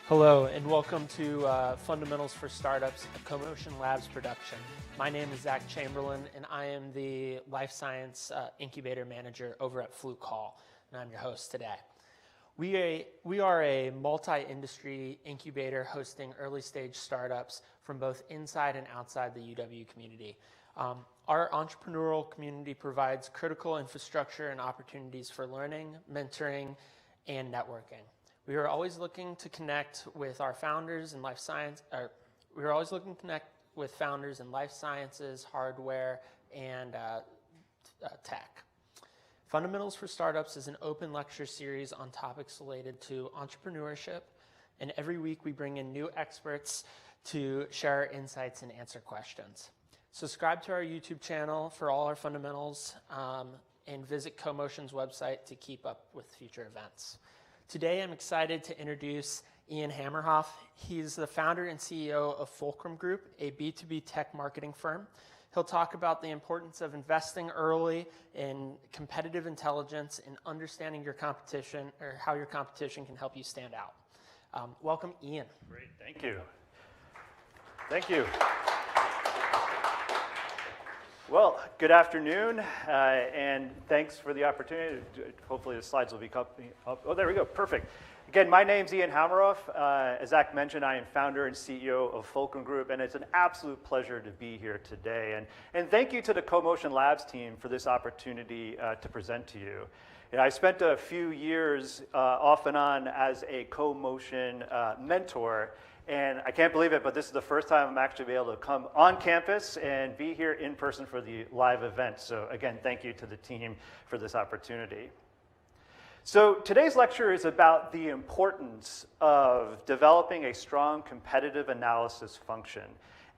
Hello, and welcome to Fundamentals for Startups, a CoMotion Labs production. My name is Zach Chamberlain, and I am the Life Science Incubator Manager over at Fluke Hall, and I'm your host today. We are a multi-industry incubator hosting early-stage startups from both inside and outside the UW community. Our entrepreneurial community provides critical infrastructure and opportunities for learning, mentoring, and networking. We are always looking to connect with our founders in life science. We are always looking to connect with founders in life sciences, hardware, and tech. Fundamentals for Startups is an open lecture series on topics related to entrepreneurship, and every week we bring in new experts to share our insights and answer questions. Subscribe to our YouTube channel for all our fundamentals, and visit CoMotion's website to keep up with future events. Today, I'm excited to introduce Ian Hameroff. He's the founder and CEO of Fulcrum Group, a B2B tech marketing firm. He'll talk about the importance of investing early in competitive intelligence and understanding your competition, or how your competition can help you stand out. Welcome, Ian. Great, thank you. Thank you. Well, good afternoon, and thanks for the opportunity. Hopefully the slides will be up. Oh, there we go, perfect. Again, my name's Ian Hameroff. As Zach mentioned, I am founder and CEO of Fulcrum Group, and it's an absolute pleasure to be here today. And thank you to the CoMotion Labs team for this opportunity to present to you. I spent a few years off and on as a CoMotion mentor, and I can't believe it, but this is the first time I'm actually able to come on campus and be here in person for the live event. So again, thank you to the team for this opportunity. So today's lecture is about the importance of developing a strong competitive analysis function.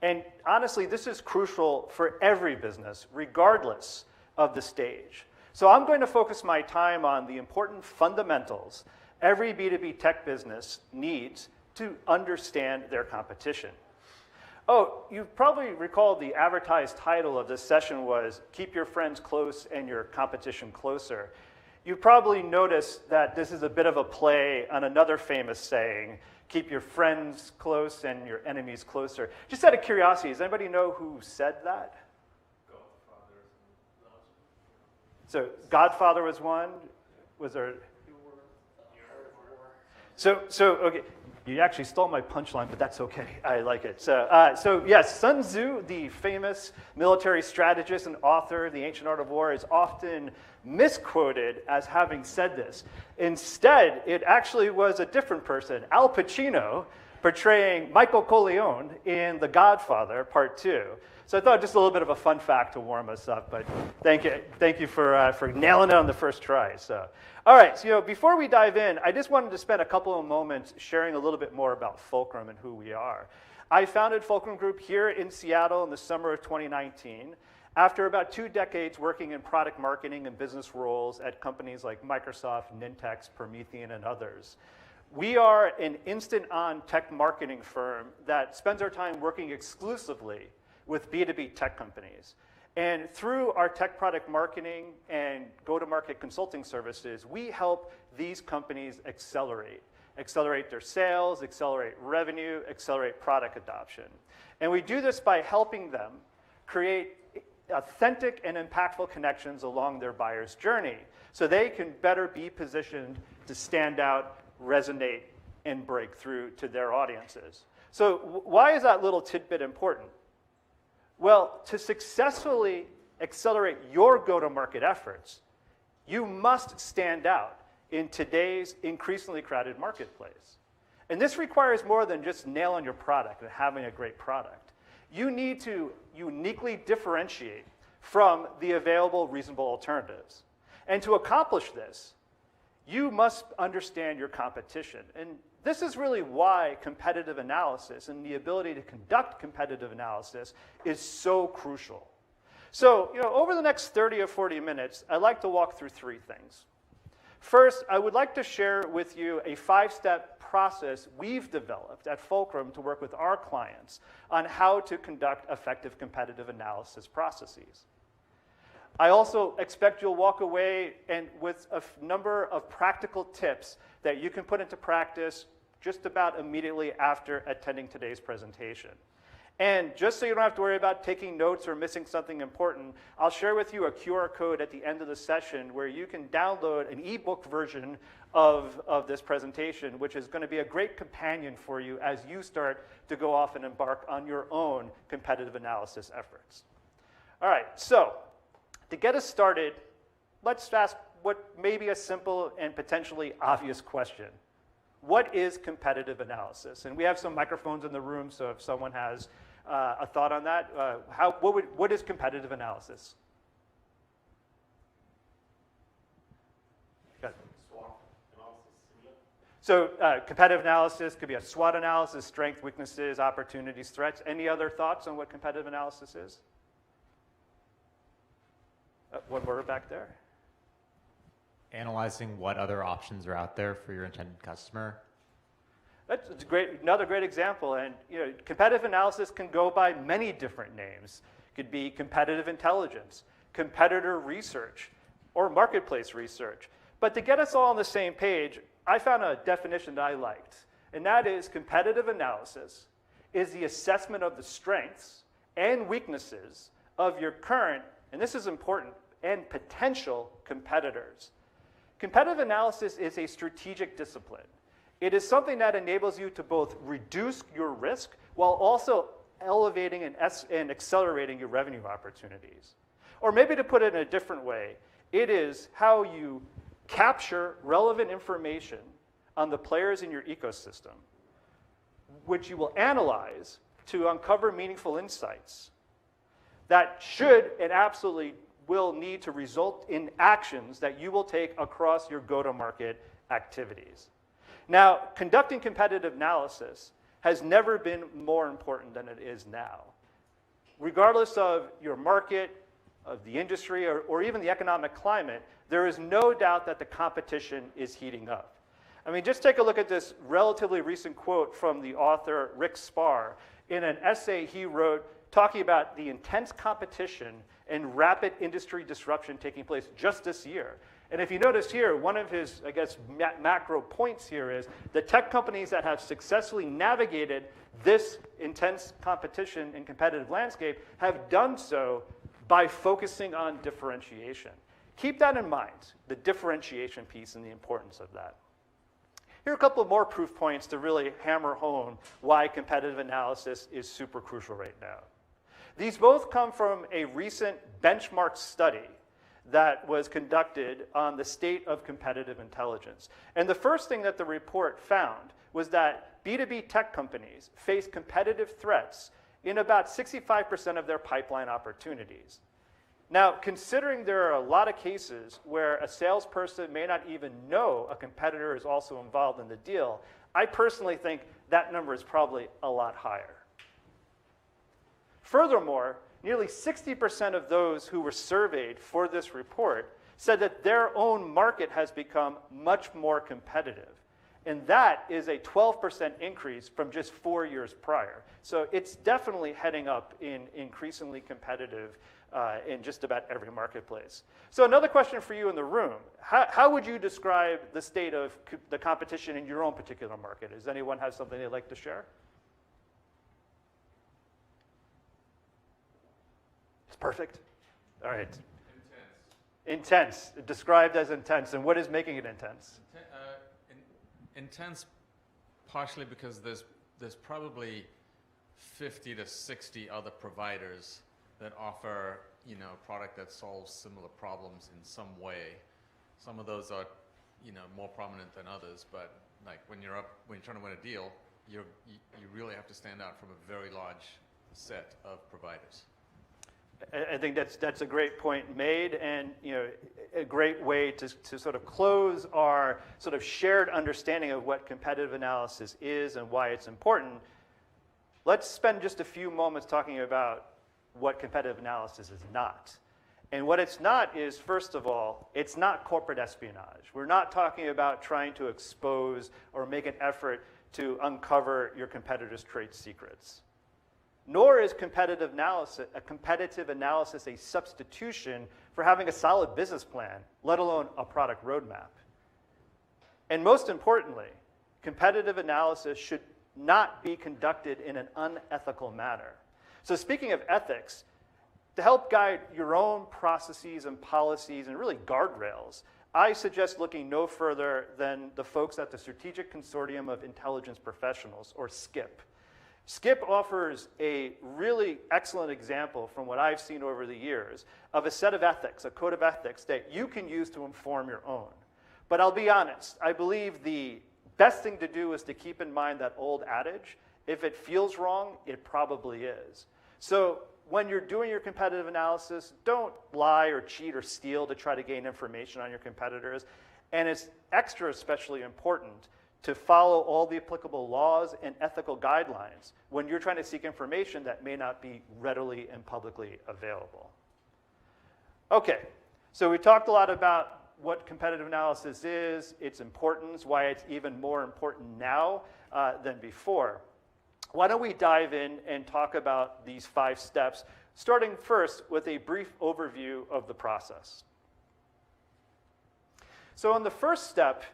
And honestly, this is crucial for every business, regardless of the stage. So I'm going to focus my time on the important fundamentals every B2B tech business needs to understand their competition. Oh, you probably recall the advertised title of this session was Keep Your Friends Close and Your Competition Closer. You probably noticed that this is a bit of a play on another famous saying, keep your friends close and your enemies closer. Just out of curiosity, does anybody know who said that? So Godfather was one. Was there? So okay. You actually stole my punchline, but that's okay. I like it. So yes, Sun Tzu, the famous military strategist and author of The Ancient Art of War, is often misquoted as having said this. Instead, it actually was a different person, Al Pacino, portraying Michael Corleone in The Godfather, Part 2. So I thought just a little bit of a fun fact to warm us up, but thank you for nailing it on the first try. So, all right, so before we dive in, I just wanted to spend a couple of moments sharing a little bit more about Fulcrum and who we are. I founded Fulcrum Group here in Seattle in the summer of 2019, after about 2 decades working in product marketing and business roles at companies like Microsoft, Nintex, Promethean, and others. We are an instant-on tech marketing firm that spends our time working exclusively with B2B tech companies. And through our tech product marketing and go-to-market consulting services, we help these companies accelerate their sales, accelerate revenue, accelerate product adoption. And we do this by helping them create authentic and impactful connections along their buyer's journey so they can better be positioned to stand out, resonate, and break through to their audiences. So why is that little tidbit important? Well, to successfully accelerate your go-to-market efforts, you must stand out in today's increasingly crowded marketplace. And this requires more than just nailing your product and having a great product. You need to uniquely differentiate from the available reasonable alternatives. And to accomplish this, you must understand your competition. And this is really why competitive analysis and the ability to conduct competitive analysis is so crucial. So, over the next 30 or 40 minutes, I'd like to walk through 3 things. First, I would like to share with you a 5-step process we've developed at Fulcrum to work with our clients on how to conduct effective competitive analysis processes. I also expect you'll walk away with a number of practical tips that you can put into practice just about immediately after attending today's presentation. And just so you don't have to worry about taking notes or missing something important, I'll share with you a QR code at the end of the session where you can download an ebook version of this presentation, which is going to be a great companion for you as you start to go off and embark on your own competitive analysis efforts. All right, so to get us started, let's ask what may be a simple and potentially obvious question. What is competitive analysis? And we have some microphones in the room, so if someone has a thought on that, what is competitive analysis? SWOT analysis, similar? So competitive analysis could be a SWOT analysis, strengths, weaknesses, opportunities, threats. Any other thoughts on what competitive analysis is? One more back there. Analyzing what other options are out there for your intended customer. That's great. Another great example. And competitive analysis can go by many different names. It could be competitive intelligence, competitor research, or marketplace research. But to get us all on the same page, I found a definition that I liked. And that is competitive analysis is the assessment of the strengths and weaknesses of your current, and this is important, and potential competitors. Competitive analysis is a strategic discipline. It is something that enables you to both reduce your risk while also elevating and accelerating your revenue opportunities. Or maybe to put it in a different way, it is how you capture relevant information on the players in your ecosystem, which you will analyze to uncover meaningful insights that should and absolutely will need to result in actions that you will take across your go-to-market activities. Now, conducting competitive analysis has never been more important than it is now. Regardless of your market, of the industry, or even the economic climate, there is no doubt that the competition is heating up. I mean, just take a look at this relatively recent quote from the author Rick Sparr in an essay he wrote talking about the intense competition and rapid industry disruption taking place just this year. And if you notice here, one of his, I guess, macro points here is the tech companies that have successfully navigated this intense competition and competitive landscape have done so by focusing on differentiation. Keep that in mind, the differentiation piece and the importance of that. Here are a couple of more proof points to really hammer home why competitive analysis is super crucial right now. These both come from a recent benchmark study that was conducted on the state of competitive intelligence. And the first thing that the report found was that B2B tech companies face competitive threats in about 65% of their pipeline opportunities. Now, considering there are a lot of cases where a salesperson may not even know a competitor is also involved in the deal, I personally think that number is probably a lot higher. Furthermore, nearly 60% of those who were surveyed for this report said that their own market has become much more competitive. And that is a 12% increase from just 4 years prior. So it's definitely heading up in increasingly competitive in just about every marketplace. So another question for you in the room, how would you describe the state of the competition in your own particular market? Does anyone have something they'd like to share? It's perfect. All right. Intense. Described as intense. And what is making it intense? Intense partially because there's probably 50 to 60 other providers that offer a product that solves similar problems in some way. Some of those are more prominent than others, but like when you're trying to win a deal, you really have to stand out from a very large set of providers. I think that's a great point made, and a great way to sort of close our sort of shared understanding of what competitive analysis is and why it's important. Let's spend just a few moments talking about what competitive analysis is not. And what it's not is, first of all, it's not corporate espionage. We're not talking about trying to expose or make an effort to uncover your competitor's trade secrets. Nor is competitive analysis a substitution for having a solid business plan, let alone a product roadmap. And most importantly, competitive analysis should not be conducted in an unethical manner. So speaking of ethics, to help guide your own processes and policies and really guardrails, I suggest looking no further than the folks at the Strategic Consortium of Intelligence Professionals, or SCIP. SCIP offers a really excellent example from what I've seen over the years of a set of ethics, a code of ethics that you can use to inform your own. But I'll be honest, I believe the best thing to do is to keep in mind that old adage, if it feels wrong, it probably is. So when you're doing your competitive analysis, don't lie or cheat or steal to try to gain information on your competitors. And it's especially important to follow all the applicable laws and ethical guidelines when you're trying to seek information that may not be readily and publicly available. Okay, so we talked a lot about what competitive analysis is, its importance, why it's even more important now than before. Why don't we dive in and talk about these 5 steps, starting first with a brief overview of the process. So in the first step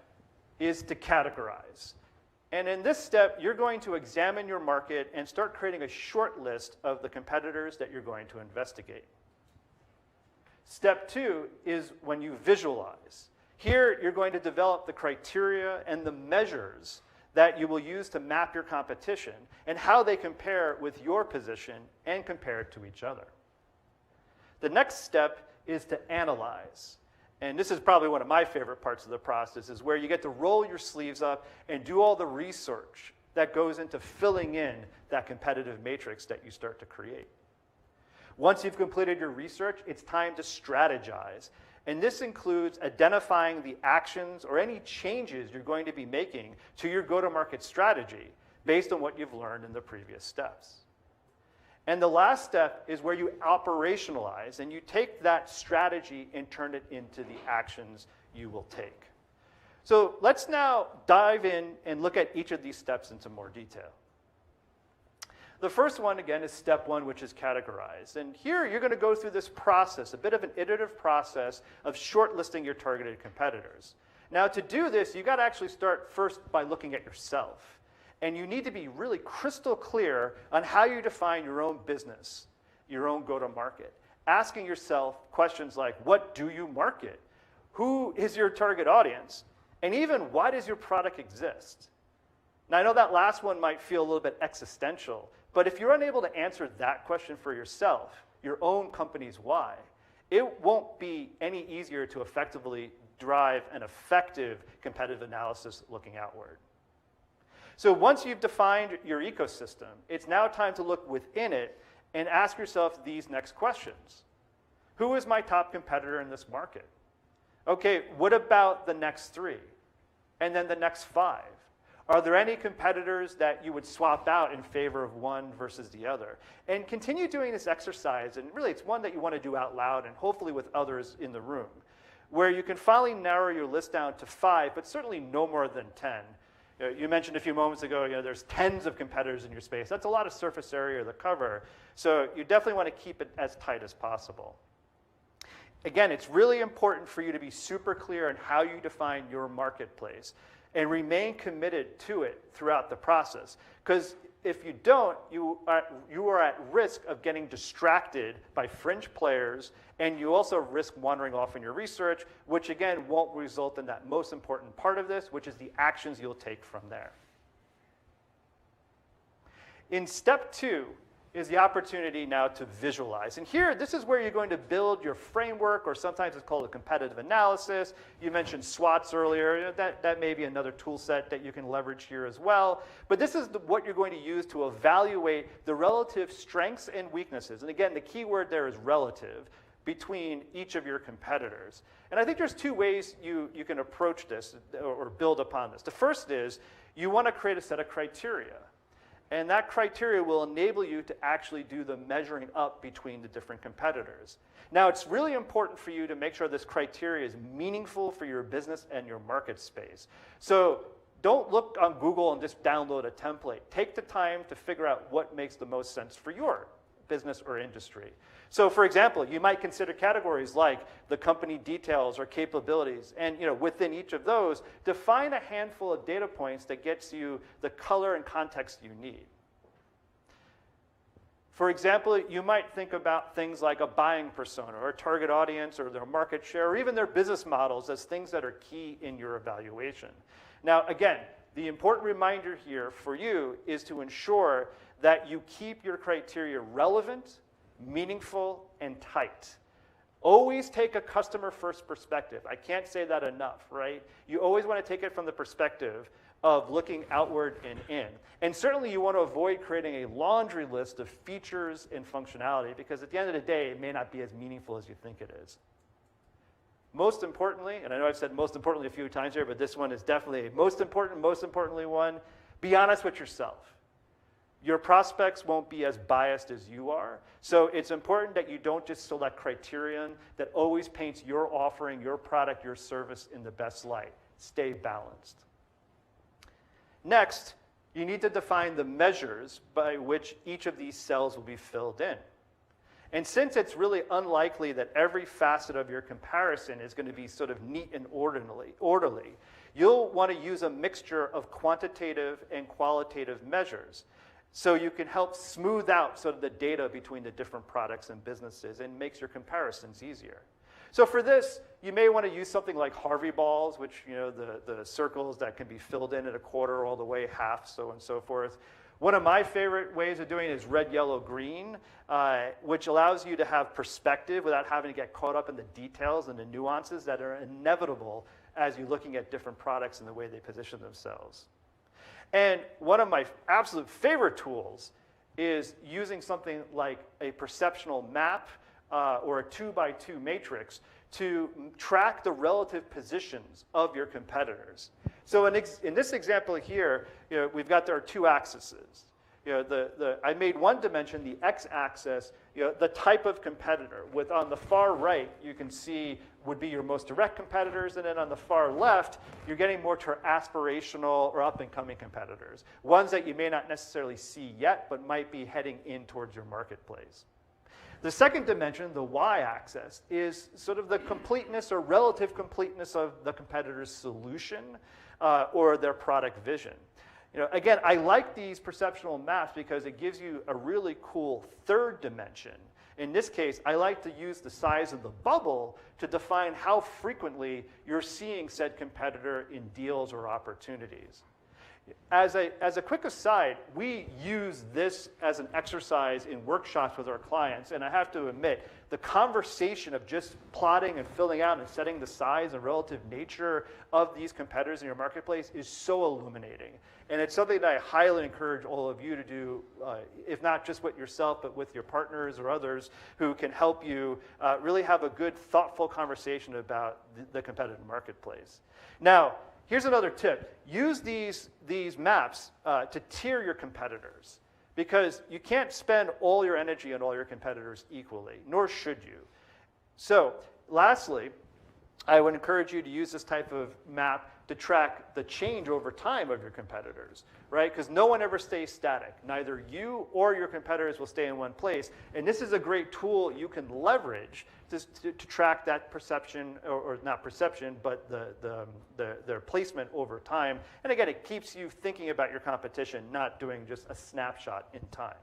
is to categorize. And in this step, you're going to examine your market and start creating a short list of the competitors that you're going to investigate. Step 2 is when you visualize. Here, you're going to develop the criteria and the measures that you will use to map your competition and how they compare with your position and compare to each other. The next step is to analyze. And this is probably one of my favorite parts of the process, is where you get to roll your sleeves up and do all the research that goes into filling in that competitive matrix that you start to create. Once you've completed your research, it's time to strategize. And this includes identifying the actions or any changes you're going to be making to your go-to-market strategy based on what you've learned in the previous steps. And the last step is where you operationalize, and you take that strategy and turn it into the actions you will take. So let's now dive in and look at each of these steps in some more detail. The first one, again, is step 1, which is categorize. And here, you're going to go through this process, a bit of an iterative process of shortlisting your targeted competitors. Now, to do this, you've got to actually start first by looking at yourself. And you need to be really crystal clear on how you define your own business, your own go-to-market. Asking yourself questions like, what do you market? Who is your target audience? And even, why does your product exist? Now, I know that last one might feel a little bit existential, but if you're unable to answer that question for yourself, your own company's why, it won't be any easier to effectively drive an effective competitive analysis looking outward. So once you've defined your ecosystem, it's now time to look within it and ask yourself these next questions. Who is my top competitor in this market? Okay, what about the next 3? And then the next 5? Are there any competitors that you would swap out in favor of one versus the other? And continue doing this exercise, and really it's one that you want to do out loud and hopefully with others in the room, where you can finally narrow your list down to 5, but certainly no more than 10. You mentioned a few moments ago, there's tens of competitors in your space. That's a lot of surface area to cover. So you definitely want to keep it as tight as possible. Again, it's really important for you to be super clear on how you define your marketplace and remain committed to it throughout the process. Because if you don't, you are at risk of getting distracted by fringe players, and you also risk wandering off in your research, which again won't result in that most important part of this, which is the actions you'll take from there. In step 2 is the opportunity now to visualize. And here, this is where you're going to build your framework, or sometimes it's called a competitive analysis. You mentioned SWOTs earlier. That may be another tool set that you can leverage here as well. But this is what you're going to use to evaluate the relative strengths and weaknesses. And again, the key word there is relative between each of your competitors. And I think there's 2 ways you can approach this or build upon this. The first is you want to create a set of criteria. And that criteria will enable you to actually do the measuring up between the different competitors. Now, it's really important for you to make sure this criteria is meaningful for your business and your market space. So don't look on Google and just download a template. Take the time to figure out what makes the most sense for your business or industry. So for example, you might consider categories like the company details or capabilities, and within each of those, define a handful of data points that gets you the color and context you need. For example, you might think about things like a buying persona or a target audience or their market share or even their business models as things that are key in your evaluation. Now, again, the important reminder here for you is to ensure that you keep your criteria relevant, meaningful, and tight. Always take a customer-first perspective. I can't say that enough, right? You always want to take it from the perspective of looking outward and in. And certainly you want to avoid creating a laundry list of features and functionality because at the end of the day, it may not be as meaningful as you think it is. Most importantly, and I know I've said most importantly a few times here, but this one is definitely a most importantly one, be honest with yourself. Your prospects won't be as biased as you are, so it's important that you don't just select criterion that always paints your offering, your product, your service in the best light. Stay balanced. Next, you need to define the measures by which each of these cells will be filled in. And since it's really unlikely that every facet of your comparison is going to be sort of neat and orderly, you'll want to use a mixture of quantitative and qualitative measures so you can help smooth out sort of the data between the different products and businesses and makes your comparisons easier. So for this, you may want to use something like Harvey balls, which, the circles that can be filled in at a quarter all the way, half, so on and so forth. One of my favorite ways of doing it is red, yellow, green, which allows you to have perspective without having to get caught up in the details and the nuances that are inevitable as you're looking at different products and the way they position themselves. And one of my absolute favorite tools is using something like a perceptual map or a 2x2 matrix to track the relative positions of your competitors. So in this example here, we've got our two axes. I made one dimension, the x-axis, the type of competitor. With on the far right, you can see would be your most direct competitors, and then on the far left, you're getting more to aspirational or up-and-coming competitors, ones that you may not necessarily see yet, but might be heading in towards your marketplace. The second dimension, the y-axis, is sort of the completeness or relative completeness of the competitor's solution or their product vision. Again, I like these perceptual maps because it gives you a really cool third dimension. In this case, I like to use the size of the bubble to define how frequently you're seeing said competitor in deals or opportunities. As a quick aside, we use this as an exercise in workshops with our clients, and I have to admit, the conversation of just plotting and filling out and setting the size and relative nature of these competitors in your marketplace is so illuminating. And it's something that I highly encourage all of you to do, if not just with yourself, but with your partners or others who can help you really have a good, thoughtful conversation about the competitive marketplace. Now, here's another tip. Use these maps to tier your competitors because you can't spend all your energy on all your competitors equally, nor should you. So lastly, I would encourage you to use this type of map to track the change over time of your competitors, right? Because no one ever stays static. Neither you or your competitors will stay in one place. And this is a great tool you can leverage to track that perception, or not perception, but their placement over time. And again, it keeps you thinking about your competition, not doing just a snapshot in time.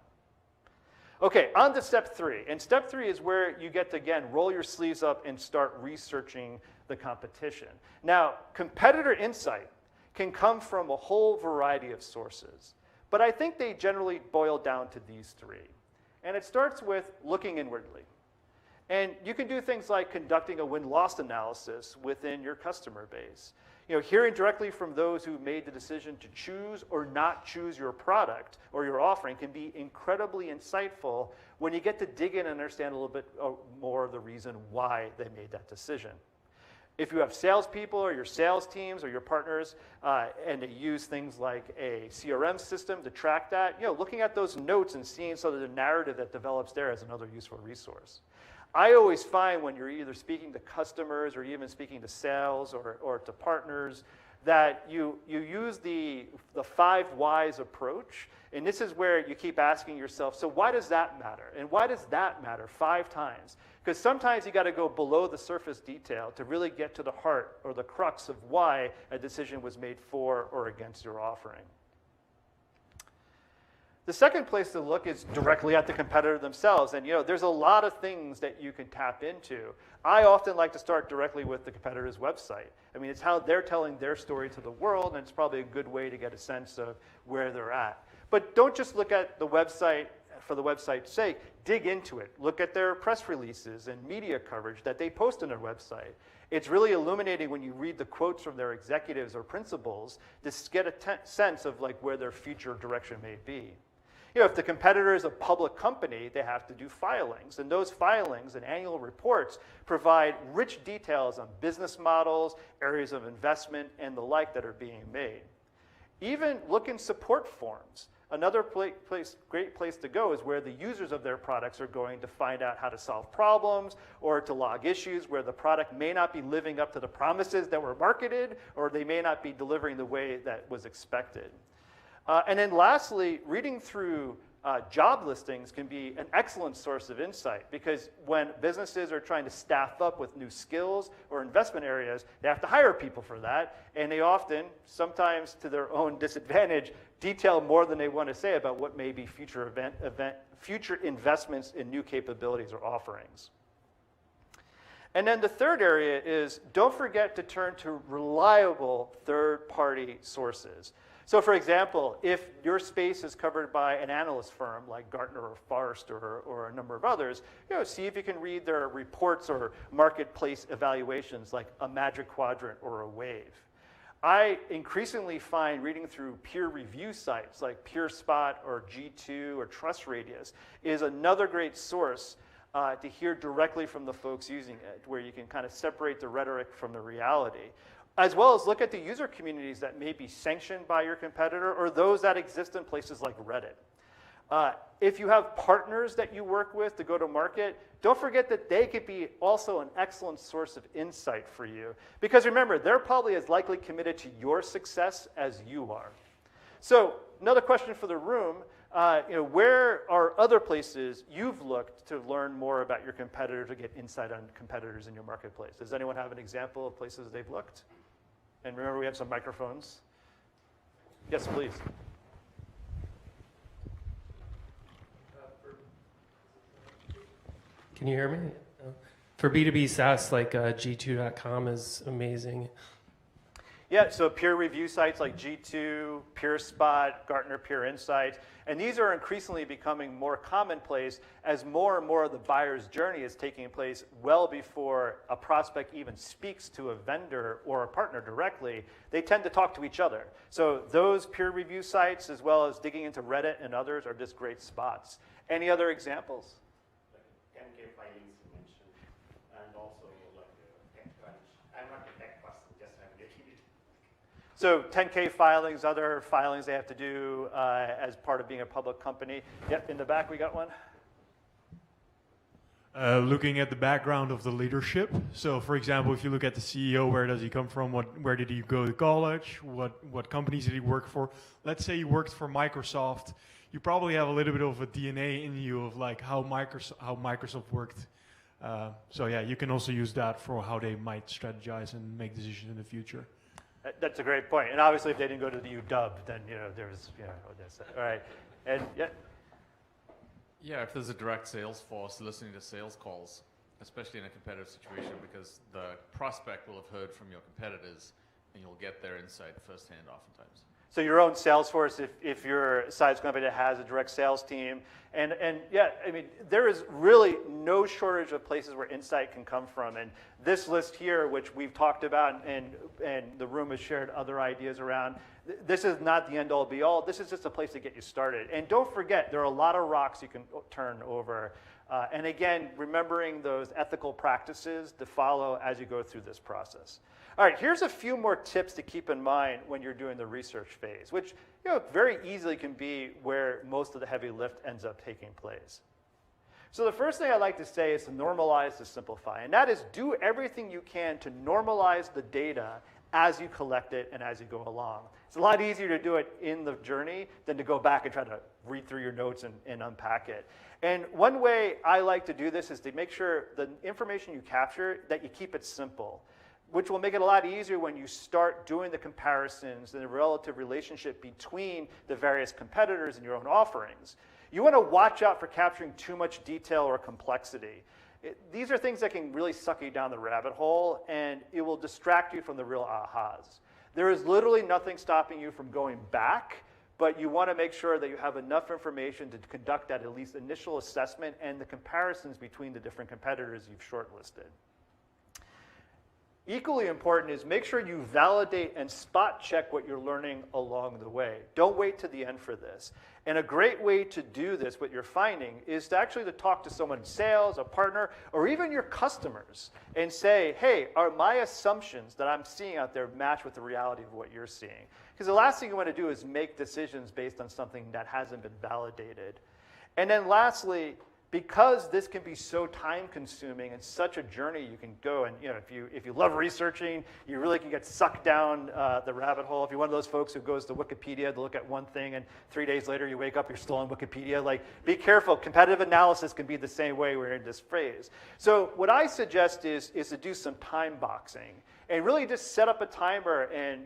Okay, on to step 3. And step 3 is where you get to, again, roll your sleeves up and start researching the competition. Now, competitor insight can come from a whole variety of sources, but I think they generally boil down to these 3. And it starts with looking inwardly. And you can do things like conducting a win-loss analysis within your customer base. Hearing directly from those who made the decision to choose or not choose your product or your offering can be incredibly insightful when you get to dig in and understand a little bit more of the reason why they made that decision. If you have salespeople or your sales teams or your partners and they use things like a CRM system to track that, looking at those notes and seeing sort of the narrative that develops there is another useful resource. I always find when you're either speaking to customers or even speaking to sales or to partners that you use the 5 whys approach, and this is where you keep asking yourself, so why does that matter? And why does that matter 5 times? Because sometimes you got to go below the surface detail to really get to the heart or the crux of why a decision was made for or against your offering. The second place to look is directly at the competitor themselves. And there's a lot of things that you can tap into. I often like to start directly with the competitor's website. I mean, it's how they're telling their story to the world, and it's probably a good way to get a sense of where they're at. But don't just look at the website for the website's sake. Dig into it. Look at their press releases and media coverage that they post on their website. It's really illuminating when you read the quotes from their executives or principals to get a sense of where their future direction may be. If the competitor is a public company, they have to do filings. And those filings and annual reports provide rich details on business models, areas of investment, and the like that are being made. Even look in support forms. Another great place to go is where the users of their products are going to find out how to solve problems or to log issues where the product may not be living up to the promises that were marketed, or they may not be delivering the way that was expected. And then lastly, reading through job listings can be an excellent source of insight, because when businesses are trying to staff up with new skills or investment areas, they have to hire people for that, and they often, sometimes to their own disadvantage, detail more than they want to say about what may be future investments in new capabilities or offerings. And then the third area is, don't forget to turn to reliable third-party sources. So for example, if your space is covered by an analyst firm like Gartner or Forrester or a number of others, see if you can read their reports or marketplace evaluations like a Magic Quadrant or a Wave. I increasingly find reading through peer review sites like PeerSpot or G2 or TrustRadius is another great source to hear directly from the folks using it, where you can kind of separate the rhetoric from the reality. As well as look at the user communities that may be sanctioned by your competitor or those that exist in places like Reddit. If you have partners that you work with to go to market, don't forget that they could be also an excellent source of insight for you. Because remember, they're probably as likely committed to your success as you are. So another question for the room, where are other places you've looked to learn more about your competitor, to get insight on competitors in your marketplace? Does anyone have an example of places they've looked? And remember, we have some microphones. Yes, please. Can you hear me? For B2B SaaS, like G2.com is amazing. Yeah, so peer review sites like G2, PeerSpot, Gartner Peer Insights, and these are increasingly becoming more commonplace as more and more of the buyer's journey is taking place well before a prospect even speaks to a vendor or a partner directly. They tend to talk to each other. So those peer review sites, as well as digging into Reddit and others, are just great spots. Any other examples? Like 10K filings you mentioned, and also like TechCrunch. I'm not a tech person, just I'm getting it. So 10K filings, other filings they have to do as part of being a public company. Yep, in the back we got one. Looking at the background of the leadership. So for example, if you look at the CEO, where does he come from? Where did he go to college? What companies did he work for? Let's say he worked for Microsoft. You probably have a little bit of a DNA in you of like how Microsoft worked. So yeah, you can also use that for how they might strategize and make decisions in the future. That's a great point. And obviously, if they didn't go to the UW, then there's all right. And yeah. Yeah, if there's a direct sales force listening to sales calls, especially in a competitive situation, because the prospect will have heard from your competitors, and you'll get their insight firsthand oftentimes. So your own sales force, if you're a size company that has a direct sales team, and yeah, I mean, there is really no shortage of places where insight can come from. And this list here, which we've talked about, and the room has shared other ideas around, this is not the end-all be-all. This is just a place to get you started. And don't forget, there are a lot of rocks you can turn over. And again, remembering those ethical practices to follow as you go through this process. All right, here's a few more tips to keep in mind when you're doing the research phase, which very easily can be where most of the heavy lift ends up taking place. So the first thing I like to say is to normalize to simplify, and that is do everything you can to normalize the data as you collect it and as you go along. It's a lot easier to do it in the journey than to go back and try to read through your notes and unpack it. And one way I like to do this is to make sure the information you capture, that you keep it simple, which will make it a lot easier when you start doing the comparisons and the relative relationship between the various competitors in your own offerings. You want to watch out for capturing too much detail or complexity. These are things that can really suck you down the rabbit hole, and it will distract you from the real ahas. There is literally nothing stopping you from going back, but you want to make sure that you have enough information to conduct that at least initial assessment and the comparisons between the different competitors you've shortlisted. Equally important is make sure you validate and spot check what you're learning along the way. Don't wait to the end for this. And a great way to do this, what you're finding, is to actually talk to someone in sales, a partner, or even your customers and say, hey, are my assumptions that I'm seeing out there match with the reality of what you're seeing? Because the last thing you want to do is make decisions based on something that hasn't been validated. And then lastly, because this can be so time-consuming and such a journey you can go, and if you love researching, you really can get sucked down the rabbit hole. If you're one of those folks who goes to Wikipedia to look at one thing, and 3 days later you wake up, you're still on Wikipedia, like, be careful. Competitive analysis can be the same way we're in this phase. So what I suggest is to do some time boxing and really just set up a timer. And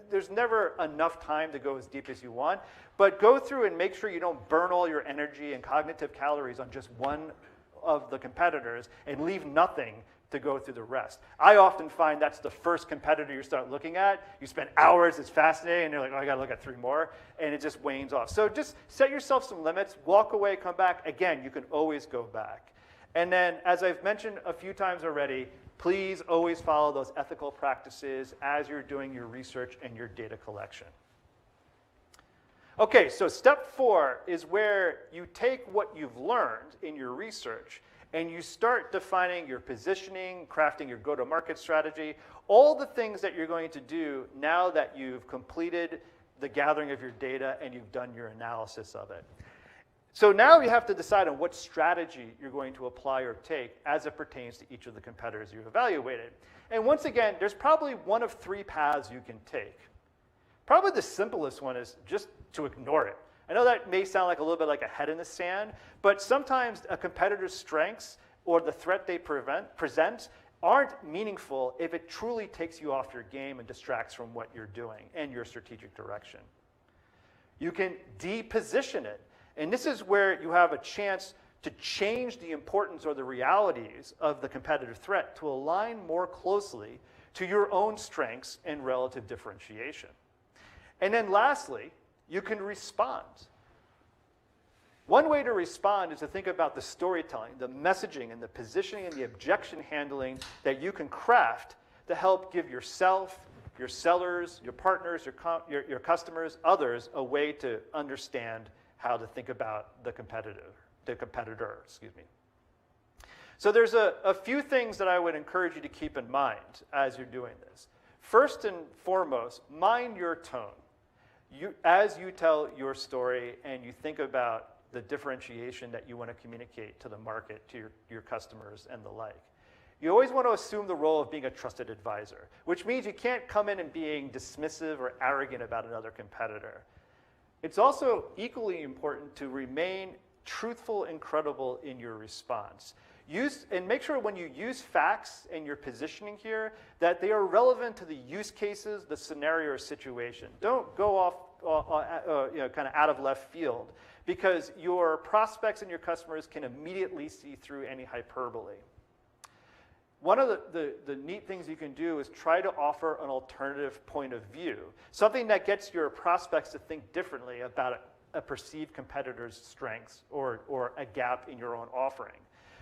there's never enough time to go as deep as you want. But go through and make sure you don't burn all your energy and cognitive calories on just one of the competitors and leave nothing to go through the rest. I often find that's the first competitor you start looking at. You spend hours, it's fascinating, and you're like, oh, I gotta look at 3 more, and it just wanes off. So just set yourself some limits, walk away, come back. Again, you can always go back. And then, as I've mentioned a few times already, please always follow those ethical practices as you're doing your research and your data collection. Okay, so step 4 is where you take what you've learned in your research and you start defining your positioning, crafting your go-to-market strategy, all the things that you're going to do now that you've completed the gathering of your data and you've done your analysis of it. So now you have to decide on what strategy you're going to apply or take as it pertains to each of the competitors you've evaluated. And once again, there's probably one of 3 paths you can take. Probably the simplest one is just to ignore it. I know that may sound like a little bit like a head in the sand, but sometimes a competitor's strengths or the threat they present aren't meaningful if it truly takes you off your game and distracts from what you're doing and your strategic direction. You can deposition it, and this is where you have a chance to change the importance or the realities of the competitive threat to align more closely to your own strengths and relative differentiation. And then lastly, you can respond. One way to respond is to think about the storytelling, the messaging, and the positioning and the objection handling that you can craft to help give yourself, your sellers, your partners, your customers, others, a way to understand how to think about the competitor, excuse me. So there's a few things that I would encourage you to keep in mind as you're doing this. First and foremost, mind your tone. As you tell your story and you think about the differentiation that you want to communicate to the market, to your customers and the like. You always want to assume the role of being a trusted advisor, which means you can't come in and being dismissive or arrogant about another competitor. It's also equally important to remain truthful and credible in your response. And make sure when you use facts and your positioning here that they are relevant to the use cases, the scenario or situation. Don't go off kind of out of left field, because your prospects and your customers can immediately see through any hyperbole. One of the neat things you can do is try to offer an alternative point of view, something that gets your prospects to think differently about a perceived competitor's strengths or a gap in your own offering.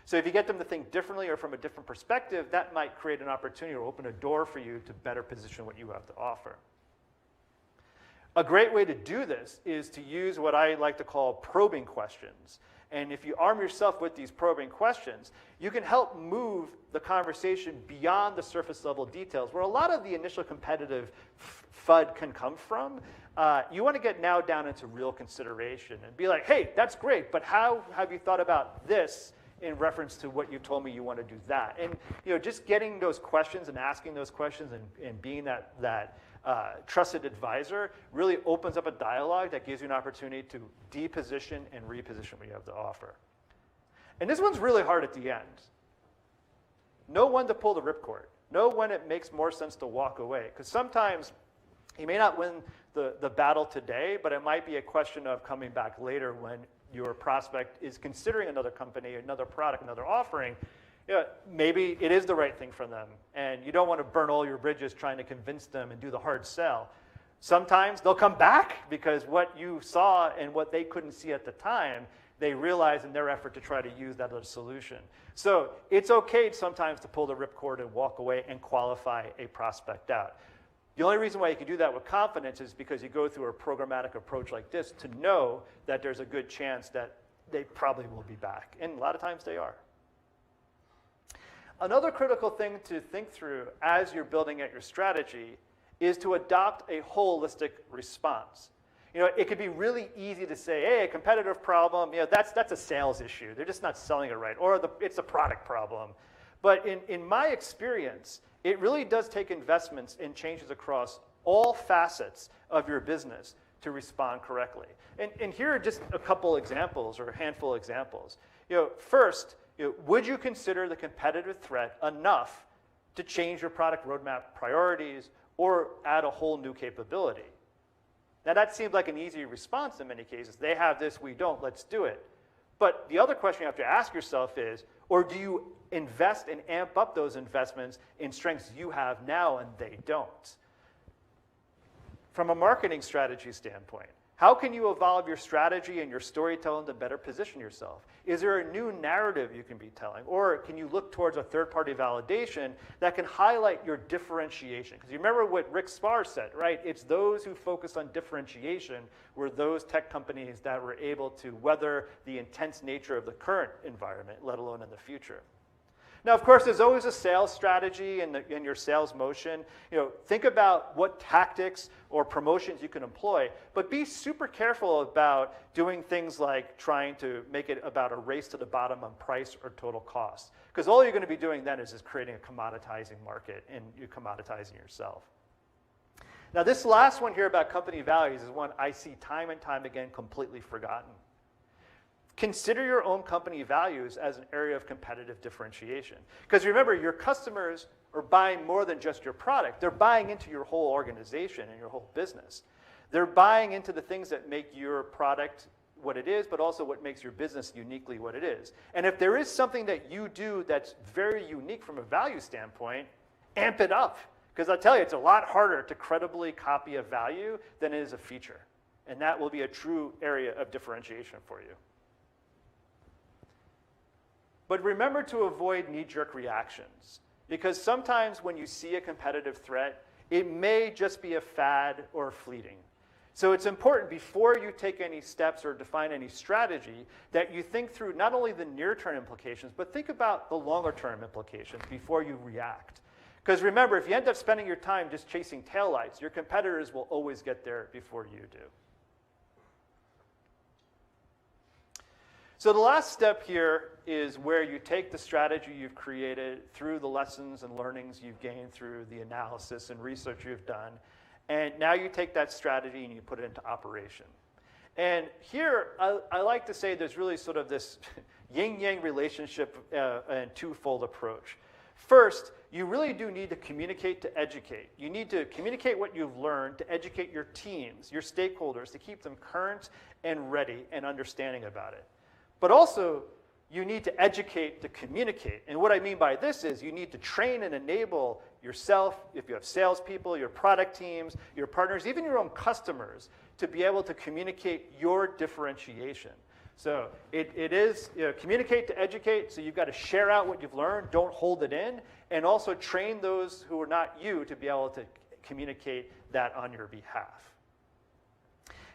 So if you get them to think differently or from a different perspective, that might create an opportunity or open a door for you to better position what you have to offer. A great way to do this is to use what I like to call probing questions. And if you arm yourself with these probing questions, you can help move the conversation beyond the surface level details, where a lot of the initial competitive FUD can come from. You want to get now down into real consideration and be like, hey, that's great, but how have you thought about this in reference to what you told me you want to do that. And just getting those questions and asking those questions and being that trusted advisor really opens up a dialogue that gives you an opportunity to deposition and reposition what you have to offer. And this one's really hard at the end. Know when to pull the ripcord. Know when it makes more sense to walk away. Because sometimes you may not win the battle today, but it might be a question of coming back later when your prospect is considering another company, another product, another offering. Maybe it is the right thing for them, and you don't want to burn all your bridges trying to convince them and do the hard sell. Sometimes they'll come back because what you saw and what they couldn't see at the time, they realize in their effort to try to use that other solution. So it's okay sometimes to pull the ripcord and walk away and qualify a prospect out. The only reason why you can do that with confidence is because you go through a programmatic approach like this to know that there's a good chance that they probably will be back. And a lot of times they are. Another critical thing to think through as you're building out your strategy is to adopt a holistic response. It could be really easy to say, hey, a competitive problem, that's a sales issue. They're just not selling it right. Or it's a product problem. But in my experience, it really does take investments and changes across all facets of your business to respond correctly. And here are just a couple examples or a handful of examples. First, would you consider the competitive threat enough to change your product roadmap priorities or add a whole new capability? Now that seems like an easy response in many cases. They have this, we don't, let's do it. But the other question you have to ask yourself is, or do you invest and amp up those investments in strengths you have now and they don't? From a marketing strategy standpoint, how can you evolve your strategy and your storytelling to better position yourself? Is there a new narrative you can be telling? Or can you look towards a third-party validation that can highlight your differentiation? Because you remember what Rick Spar said, right? It's those who focus on differentiation were those tech companies that were able to weather the intense nature of the current environment, let alone in the future. Now, of course, there's always a sales strategy in your sales motion. Think about what tactics or promotions you can employ, but be super careful about doing things like trying to make it about a race to the bottom on price or total cost. Because all you're going to be doing then is just creating a commoditizing market, and you're commoditizing yourself. Now, this last one here about company values is one I see time and time again completely forgotten. Consider your own company values as an area of competitive differentiation. Because remember, your customers are buying more than just your product. They're buying into your whole organization and your whole business. They're buying into the things that make your product what it is, but also what makes your business uniquely what it is. And if there is something that you do that's very unique from a value standpoint, amp it up. Because I'll tell you, it's a lot harder to credibly copy a value than it is a feature. And that will be a true area of differentiation for you. But remember to avoid knee-jerk reactions, because sometimes when you see a competitive threat, it may just be a fad or fleeting. So it's important before you take any steps or define any strategy that you think through not only the near-term implications, but think about the longer-term implications before you react. Because remember, if you end up spending your time just chasing taillights, your competitors will always get there before you do. So the last step here is where you take the strategy you've created through the lessons and learnings you've gained through the analysis and research you've done, and now you take that strategy and you put it into operation. And here, I like to say there's really sort of this yin-yang relationship and twofold approach. First, you really do need to communicate to educate. You need to communicate what you've learned to educate your teams, your stakeholders, to keep them current and ready and understanding about it. But also, you need to educate to communicate. And what I mean by this is you need to train and enable yourself, if you have salespeople, your product teams, your partners, even your own customers, to be able to communicate your differentiation. So it is communicate to educate, so you've got to share out what you've learned, don't hold it in, and also train those who are not you to be able to communicate that on your behalf.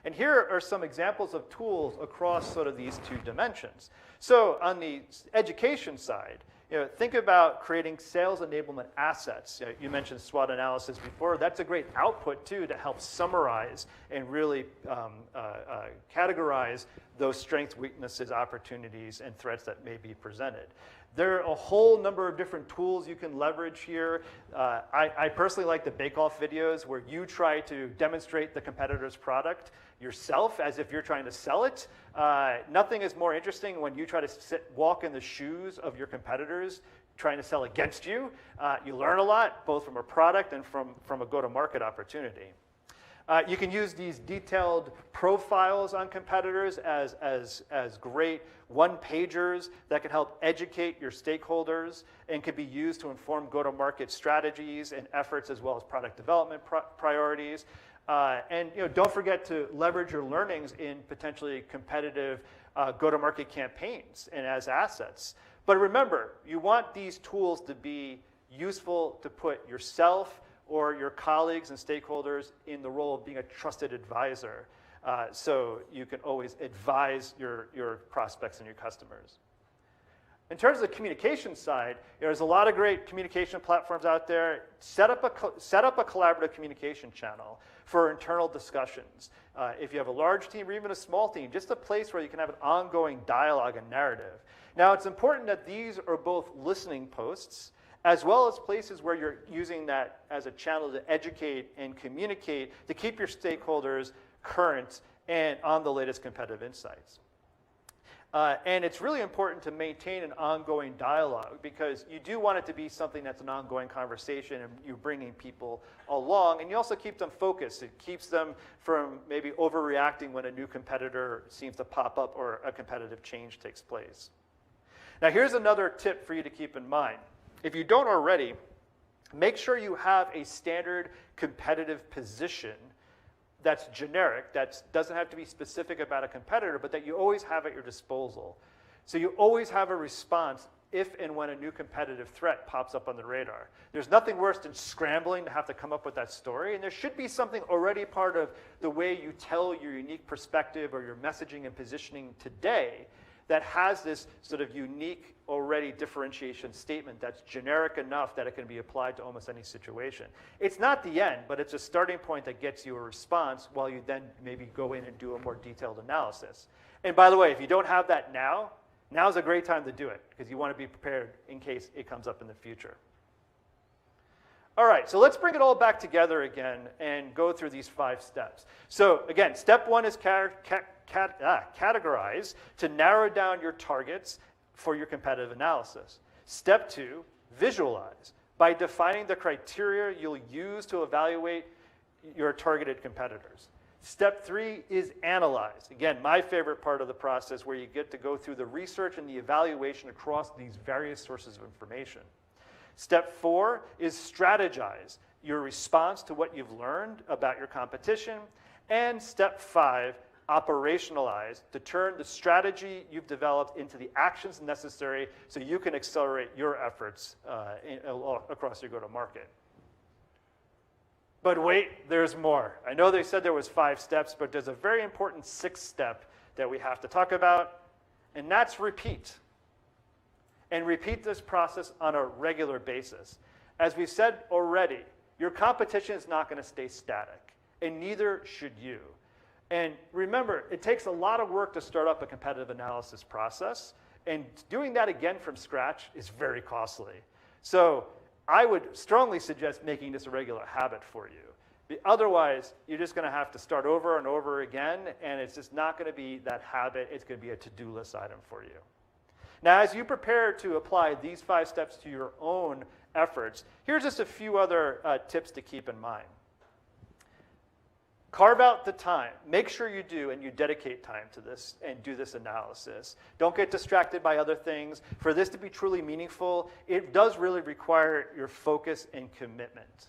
And here are some examples of tools across sort of these two dimensions. So on the education side, Think about creating sales enablement assets. You mentioned SWOT analysis before. That's a great output, too, to help summarize and really categorize those strengths, weaknesses, opportunities, and threats that may be presented. There are a whole number of different tools you can leverage here. I personally like the bake-off videos where you try to demonstrate the competitor's product yourself as if you're trying to sell it. Nothing is more interesting when you try to walk in the shoes of your competitors trying to sell against you. You learn a lot, both from a product and from a go-to-market opportunity. You can use these detailed profiles on competitors as great one-pagers that can help educate your stakeholders and can be used to inform go-to-market strategies and efforts as well as product development priorities. And don't forget to leverage your learnings in potentially competitive go-to-market campaigns and as assets. But remember, you want these tools to be useful to put yourself or your colleagues and stakeholders in the role of being a trusted advisor, so you can always advise your prospects and your customers. In terms of the communication side, there's a lot of great communication platforms out there. Set up a collaborative communication channel for internal discussions. If you have a large team or even a small team, just a place where you can have an ongoing dialogue and narrative. Now, it's important that these are both listening posts as well as places where you're using that as a channel to educate and communicate to keep your stakeholders current and on the latest competitive insights. And it's really important to maintain an ongoing dialogue because you do want it to be something that's an ongoing conversation and you're bringing people along, and you also keep them focused. It keeps them from maybe overreacting when a new competitor seems to pop up or a competitive change takes place. Now, here's another tip for you to keep in mind. If you don't already, make sure you have a standard competitive position that's generic, that doesn't have to be specific about a competitor, but that you always have at your disposal. So you always have a response if and when a new competitive threat pops up on the radar. There's nothing worse than scrambling to have to come up with that story, and there should be something already part of the way you tell your unique perspective or your messaging and positioning today that has this sort of unique already differentiation statement that's generic enough that it can be applied to almost any situation. It's not the end, but it's a starting point that gets you a response while you then maybe go in and do a more detailed analysis. And by the way, if you don't have that now, now's a great time to do it because you want to be prepared in case it comes up in the future. All right, so let's bring it all back together again and go through these 5 steps. So again, step 1 is categorize to narrow down your targets for your competitive analysis. Step 2, visualize by defining the criteria you'll use to evaluate your targeted competitors. Step 3 is analyze. Again, my favorite part of the process where you get to go through the research and the evaluation across these various sources of information. Step 4 is strategize your response to what you've learned about your competition. And step 5, operationalize to turn the strategy you've developed into the actions necessary so you can accelerate your efforts across your go-to-market. But wait, there's more. I know they said there was 5 steps, but there's a very important 6th step that we have to talk about, and that's repeat. And repeat this process on a regular basis. As we've said already, your competition is not going to stay static, and neither should you. And remember, it takes a lot of work to start up a competitive analysis process, and doing that again from scratch is very costly. So I would strongly suggest making this a regular habit for you. Otherwise, you're just going to have to start over and over again, and it's just not going to be that habit. It's going to be a to-do list item for you. Now, as you prepare to apply these 5 steps to your own efforts, here's just a few other tips to keep in mind. Carve out the time. Make sure you do and you dedicate time to this and do this analysis. Don't get distracted by other things. For this to be truly meaningful, it does really require your focus and commitment.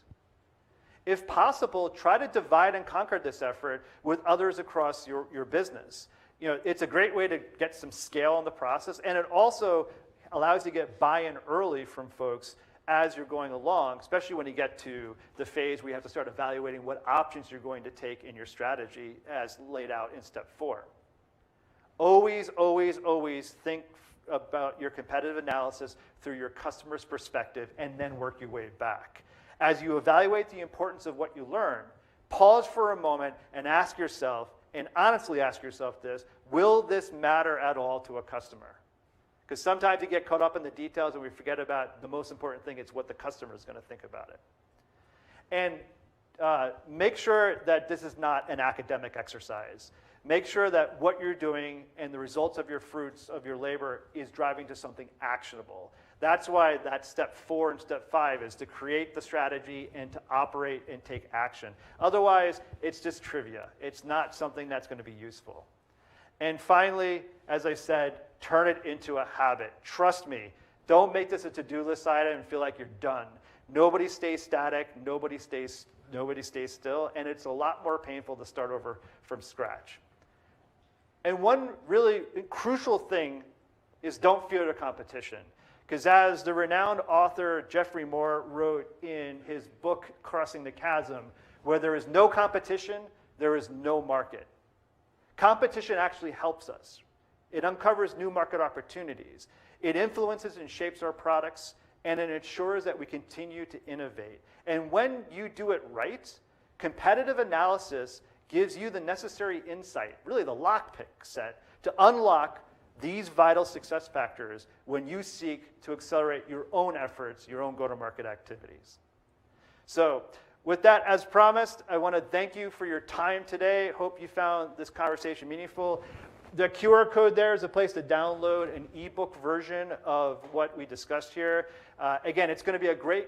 If possible, try to divide and conquer this effort with others across your business. It's a great way to get some scale in the process, and it also allows you to get buy-in early from folks as you're going along, especially when you get to the phase where you have to start evaluating what options you're going to take in your strategy as laid out in step 4. Always, always, always think about your competitive analysis through your customer's perspective and then work your way back. As you evaluate the importance of what you learn, pause for a moment and ask yourself, and honestly ask yourself this, will this matter at all to a customer? Because sometimes you get caught up in the details and we forget about the most important thing, it's what the customer is going to think about it. And make sure that this is not an academic exercise. Make sure that what you're doing and the results of your fruits of your labor is driving to something actionable. That's why that step 4 and step 5 is to create the strategy and to operate and take action. Otherwise, it's just trivia. It's not something that's going to be useful. And finally, as I said, turn it into a habit. Trust me, don't make this a to-do list item and feel like you're done. Nobody stays static, nobody stays still, and it's a lot more painful to start over from scratch. And one really crucial thing is don't fear the competition. Because as the renowned author Jeffrey Moore wrote in his book, Crossing the Chasm, where there is no competition, there is no market. Competition actually helps us. It uncovers new market opportunities. It influences and shapes our products, and it ensures that we continue to innovate. And when you do it right, competitive analysis gives you the necessary insight, really the lockpick set, to unlock these vital success factors when you seek to accelerate your own efforts, your own go-to-market activities. So with that, as promised, I want to thank you for your time today. Hope you found this conversation meaningful. The QR code there is a place to download an ebook version of what we discussed here. Again, it's going to be a great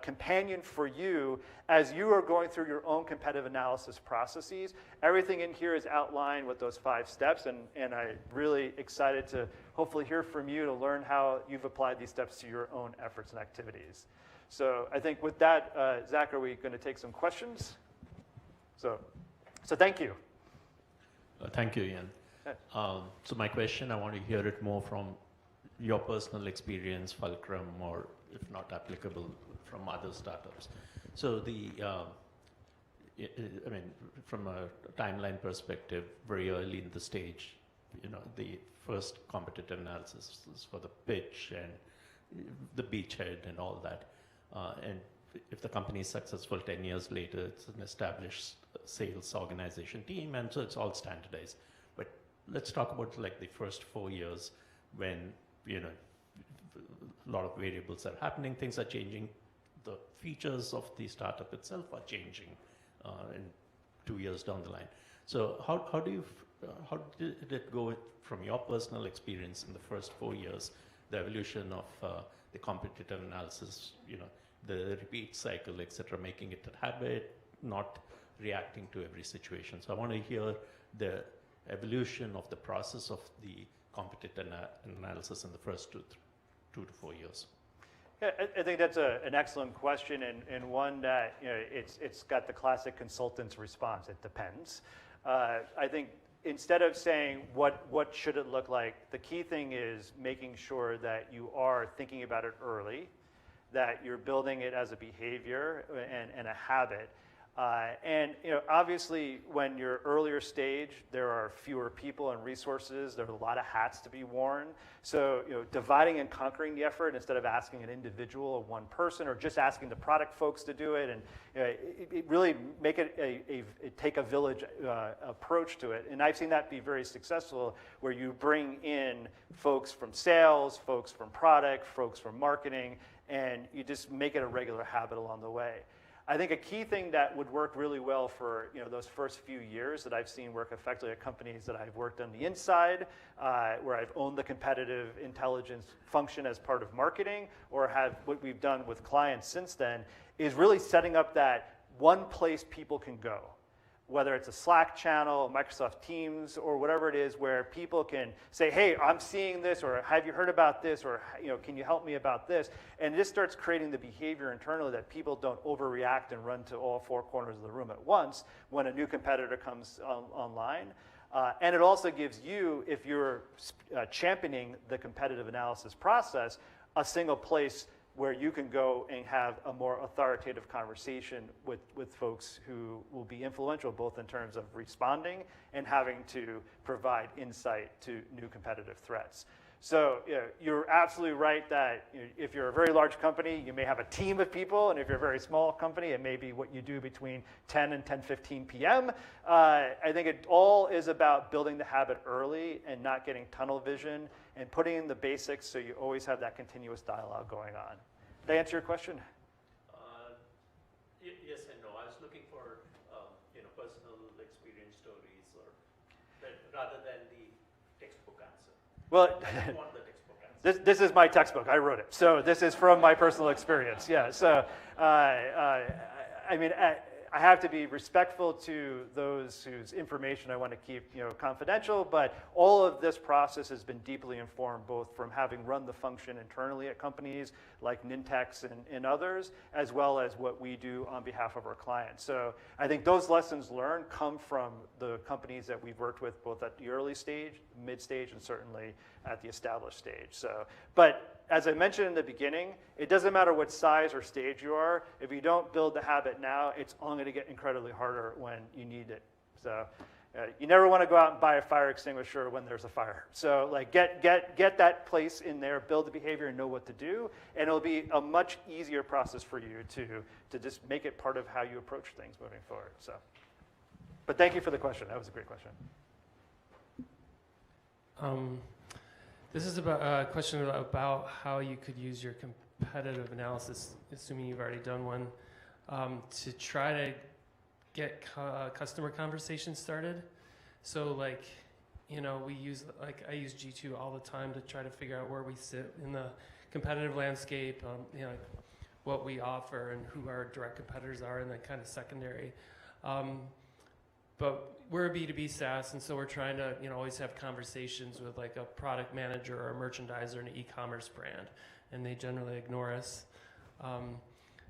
companion for you as you are going through your own competitive analysis processes. Everything in here is outlined with those 5 steps, and I'm really excited to hopefully hear from you to learn how you've applied these steps to your own efforts and activities. So I think with that, Zach, are we going to take some questions? So thank you. Thank you, Ian. So my question, I want to hear it more from your personal experience, Fulcrum, or if not applicable, from other startups. So I mean, from a timeline perspective, very early in the stage, the first competitive analysis is for the pitch and the beachhead and all that. And if the company is successful 10 years later, it's an established sales organization team, and so it's all standardized. But let's talk about like the first 4 years when, a lot of variables are happening, things are changing, the features of the startup itself are changing in 2 years down the line. So how did it go from your personal experience in the first 4 years, the evolution of the competitive analysis, the repeat cycle, etc., making it a habit, not reacting to every situation. So I want to hear the evolution of the process of the competitive analysis in the first 2 to 4 years. Yeah, I think that's an excellent question, and one that it's got the classic consultant's response. It depends. I think instead of saying what should it look like, the key thing is making sure that you are thinking about it early, that you're building it as a behavior and a habit. And obviously, when you're earlier stage, there are fewer people and resources. There are a lot of hats to be worn. So dividing and conquering the effort instead of asking an individual or one person, or just asking the product folks to do it, and it really make it take a village approach to it. And I've seen that be very successful, where you bring in folks from sales, folks from product, folks from marketing, and you just make it a regular habit along the way. I think a key thing that would work really well for those first few years that I've seen work effectively at companies that I've worked on the inside, where I've owned the competitive intelligence function as part of marketing, or have what we've done with clients since then, is really setting up that one place people can go. Whether it's a Slack channel, Microsoft Teams, or whatever it is, where people can say, hey, I'm seeing this, or have you heard about this, or can you help me about this? And this starts creating the behavior internally that people don't overreact and run to all 4 corners of the room at once when a new competitor comes online. And it also gives you, if you're championing the competitive analysis process, a single place where you can go and have a more authoritative conversation with folks who will be influential, both in terms of responding and having to provide insight to new competitive threats. So you're absolutely right that if you're a very large company, you may have a team of people, and if you're a very small company, it may be what you do between 10 and 10:15 p.m. I think it all is about building the habit early and not getting tunnel vision and putting in the basics so you always have that continuous dialogue going on. Did I answer your question? Yes and no. I was looking for personal experience stories, or rather than the textbook answer. Well, I want the textbook answer. this is my textbook. I wrote it. So this is from my personal experience. Yeah. So I mean, I have to be respectful to those whose information I want to keep confidential, but all of this process has been deeply informed both from having run the function internally at companies like Nintex and others, as well as what we do on behalf of our clients. So I think those lessons learned come from the companies that we've worked with both at the early stage, mid stage, and certainly at the established stage. So, but as I mentioned in the beginning, it doesn't matter what size or stage you are. If you don't build the habit now, it's only going to get incredibly harder when you need it. So you never want to go out and buy a fire extinguisher when there's a fire. So like get that place in there, build the behavior, and know what to do, and it'll be a much easier process for you to just make it part of how you approach things moving forward. So, but thank you for the question. That was a great question. This is about a question about how you could use your competitive analysis, assuming you've already done one, to try to get customer conversations started. So like, we use, I use G2 all the time to try to figure out where we sit in the competitive landscape, what we offer and who our direct competitors are, and then kind of secondary. But we're a B2B SaaS, and so we're trying to always have conversations with like a product manager or a merchandiser in an e-commerce brand, and they generally ignore us.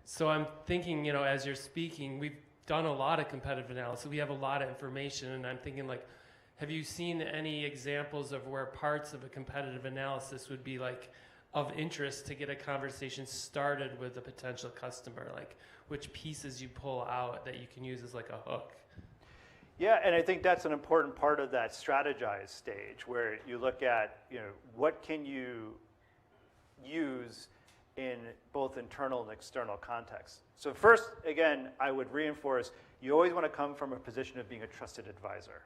So I'm thinking, as you're speaking, we've done a lot of competitive analysis. We have a lot of information, and I'm thinking like, have you seen any examples of where parts of a competitive analysis would be like of interest to get a conversation started with a potential customer? Like which pieces you pull out that you can use as like a hook? Yeah, and I think that's an important part of that strategize stage where you look at, what can you use in both internal and external contexts. So first, again, I would reinforce, you always want to come from a position of being a trusted advisor,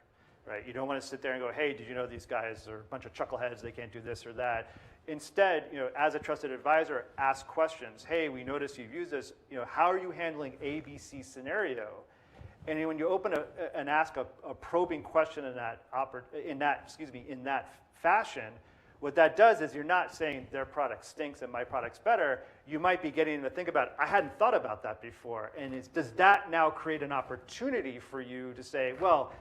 right? You don't want to sit there and go, hey, did you know these guys are a bunch of chuckleheads, they can't do this or that. Instead, as a trusted advisor, ask questions. Hey, we noticed you've used this, how are you handling ABC scenario? And when you open and ask a probing question in that fashion, what that does is you're not saying their product stinks and my product's better. You might be getting to think about, I hadn't thought about that before. And does that now create an opportunity for you to say, well,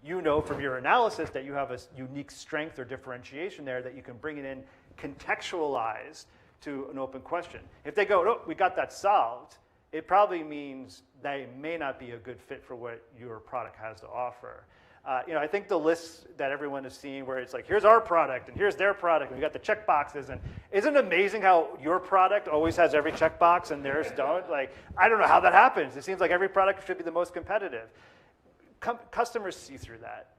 from your analysis that you have a unique strength or differentiation there that you can bring it in contextualized to an open question. If they go, oh, we got that solved, it probably means they may not be a good fit for what your product has to offer. I think the lists that everyone has seen where it's like, here's our product and here's their product, and we got the check boxes, and isn't it amazing how your product always has every checkbox and theirs don't? Like, I don't know how that happens. It seems like every product should be the most competitive. Customers see through that.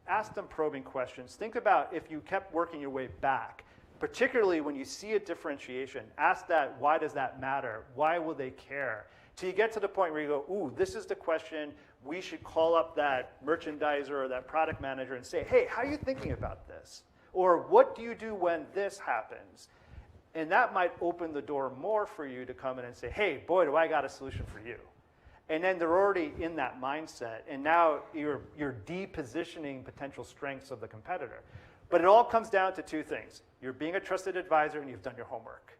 Ask them probing questions. Think about if you kept working your way back, particularly when you see a differentiation, ask that, why does that matter? Why will they care? Till you get to the point where you go, ooh, this is the question, we should call up that merchandiser or that product manager and say, hey, how are you thinking about this? Or what do you do when this happens? And that might open the door more for you to come in and say, hey, boy, do I got a solution for you. And then they're already in that mindset, and now you're depositioning potential strengths of the competitor. But it all comes down to two things. You're being a trusted advisor and you've done your homework.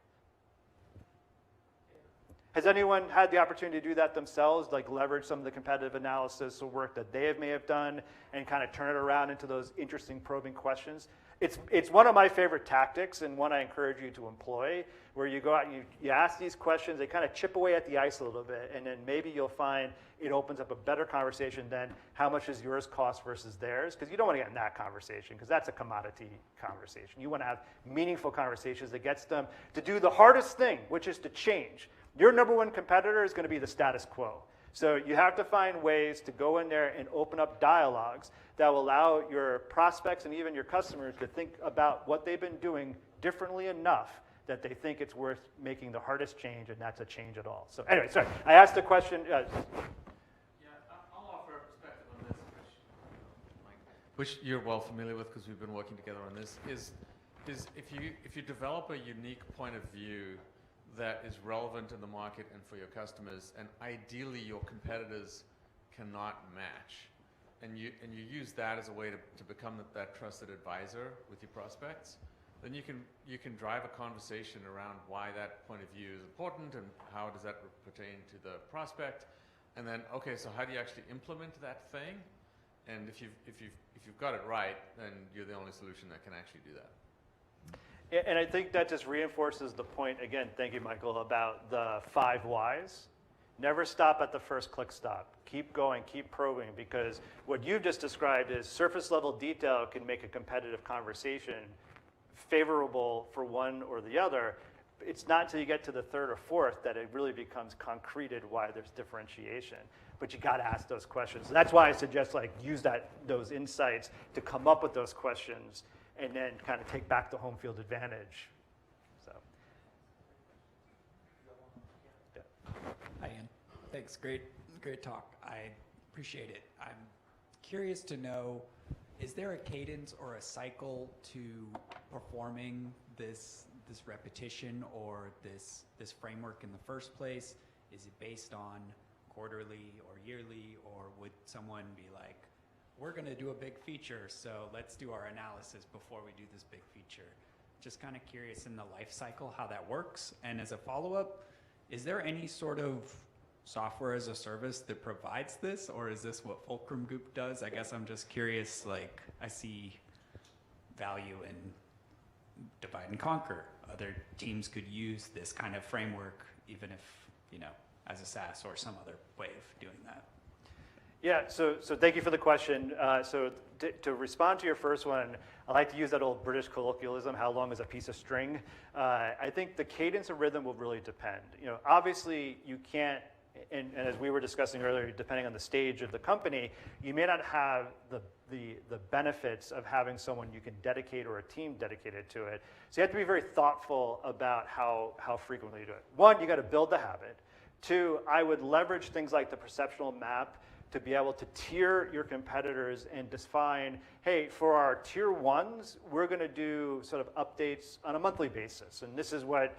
Has anyone had the opportunity to do that themselves, like leverage some of the competitive analysis or work that they may have done and kind of turn it around into those interesting probing questions? It's one of my favorite tactics and one I encourage you to employ, where you go out and you ask these questions, they kind of chip away at the ice a little bit, and then maybe you'll find it opens up a better conversation than how much does yours cost versus theirs, because you don't want to get in that conversation, because that's a commodity conversation. You want to have meaningful conversations that gets them to do the hardest thing, which is to change. Your number one competitor is going to be the status quo. So you have to find ways to go in there and open up dialogues that will allow your prospects and even your customers to think about what they've been doing differently enough that they think it's worth making the hardest change, and that's a change at all. So anyway, sorry, I asked the question. Yeah, I'll offer a perspective on this, which you're well familiar with because we've been working together on this, is if you develop a unique point of view that is relevant in the market and for your customers, and ideally your competitors cannot match, and you use that as a way to become that trusted advisor with your prospects, then you can drive a conversation around why that point of view is important and how does that pertain to the prospect, and then okay, so how do you actually implement that thing? And if you've got it right, then you're the only solution that can actually do that. And I think that just reinforces the point, again, thank you, Michael, about the 5 whys. Never stop at the first click stop. Keep going, keep probing, because what you've just described is surface level detail can make a competitive conversation favorable for one or the other. It's not until you get to the 3rd or 4th that it really becomes concreted why there's differentiation. But you got to ask those questions. So that's why I suggest use those insights to come up with those questions and then kind of take back the home field advantage. So. Yeah. Hi, Ian. Thanks. Great talk. I appreciate it. I'm curious to know, is there a cadence or a cycle to performing this repetition or this framework in the first place? Is it based on quarterly or yearly, or would someone be like, we're going to do a big feature, so let's do our analysis before we do this big feature? Just kind of curious in the life cycle how that works. And as a follow-up, is there any sort of software as a service that provides this, or is this what Fulcrum Group does? I guess I'm just curious, I see value in divide and conquer. Other teams could use this kind of framework, even if, as a SaaS or some other way of doing that. Yeah, so thank you for the question. So to respond to your first one, I like to use that old British colloquialism, how long is a piece of string? I think the cadence and rhythm will really depend. Obviously you can't, and as we were discussing earlier, depending on the stage of the company, you may not have the benefits of having someone you can dedicate or a team dedicated to it. So you have to be very thoughtful about how frequently you do it. 1, you got to build the habit. 2, I would leverage things like the perceptual map to be able to tier your competitors and define, hey, for our tier 1s, we're going to do sort of updates on a monthly basis. And this is what,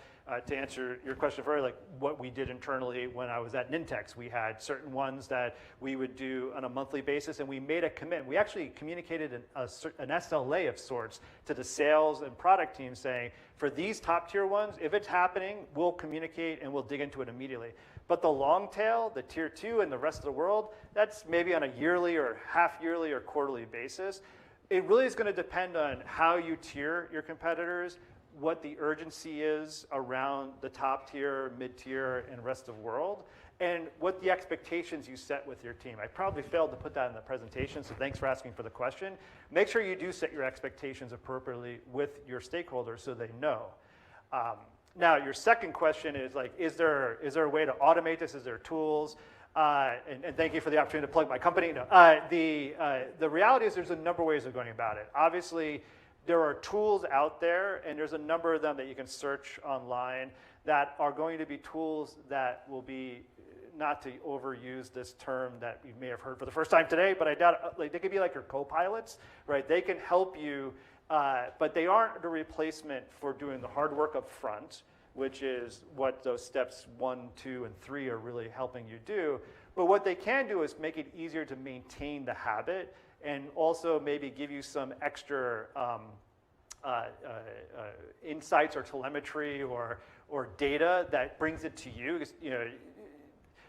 to answer your question further, what we did internally when I was at Nintex. We had certain ones that we would do on a monthly basis, and we made a commitment. We actually communicated an SLA of sorts to the sales and product team saying, for these top tier 1s, if it's happening, we'll communicate and we'll dig into it immediately. But the long tail, the tier 2 and the rest of the world, that's maybe on a yearly or half-yearly or quarterly basis. It really is going to depend on how you tier your competitors, what the urgency is around the top tier, mid-tier, and rest of world, and what the expectations you set with your team. I probably failed to put that in the presentation, so thanks for asking for the question. Make sure you do set your expectations appropriately with your stakeholders so they know. Now, your second question is is there a way to automate this? Is there tools? And thank you for the opportunity to plug my company. No, the reality is there's a number of ways of going about it. Obviously, there are tools out there, and there's a number of them that you can search online that are going to be tools that will be, not to overuse this term that you may have heard for the first time today, but I doubt, they could be like your co-pilots, right? They can help you. But they aren't the replacement for doing the hard work up front, which is what those steps 1, 2, and 3 are really helping you do. But what they can do is make it easier to maintain the habit and also maybe give you some extra insights or telemetry or data that brings it to you.